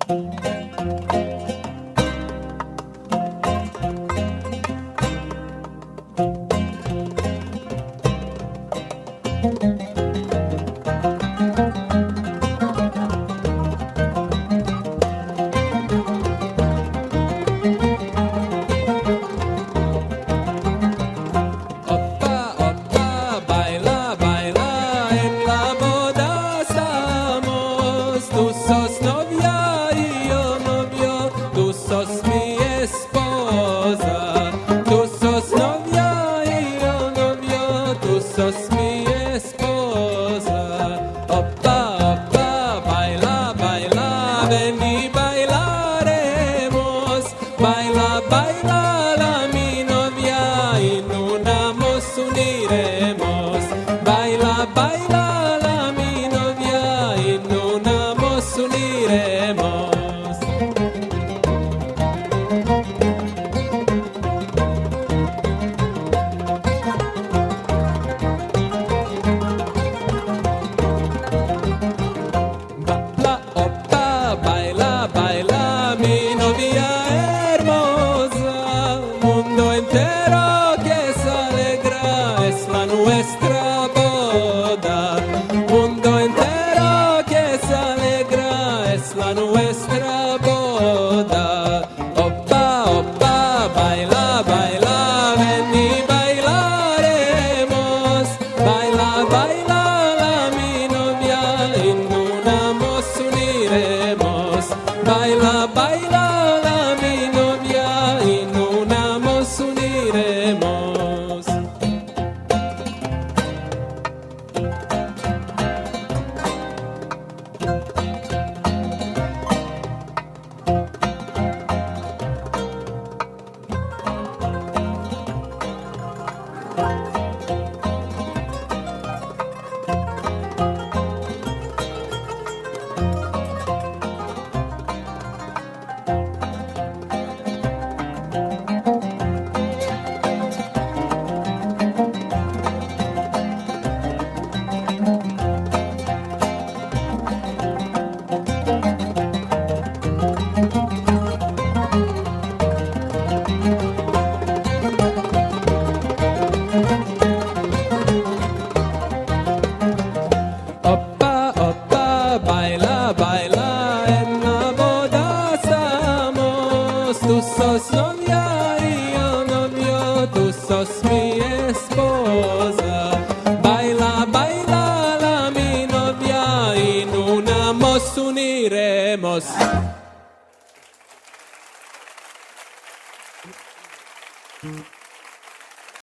Tú sos novia y yo novio, tú sos mi esposa. Tú sos novia y yo novio, tú sos mi esposa. Opa, opa, baila, baila, ven y bailaremos. Baila, baila, la mi novia y nuna nos uniremos. Baila, baila, la mi novia y nuna nos uniremos. Baila, opa, baila, baila, mi novia hermosa. Mundo entero que se alegra, es la nuestra boda. Mundo entero que se alegra, es la nuestra boda. Opa, opa, baila, baila, ven y bailaremos. Baila, baila, la mi novia y nuna nos uniremos. Baila, baila, la mi novia y nuna nos uniremos. Opa, opa, baila, baila, en la boda estamos. Tú sos novia y yo novio, tú sos mi esposa. Baila, baila, la mi novia y nuna nos uniremos.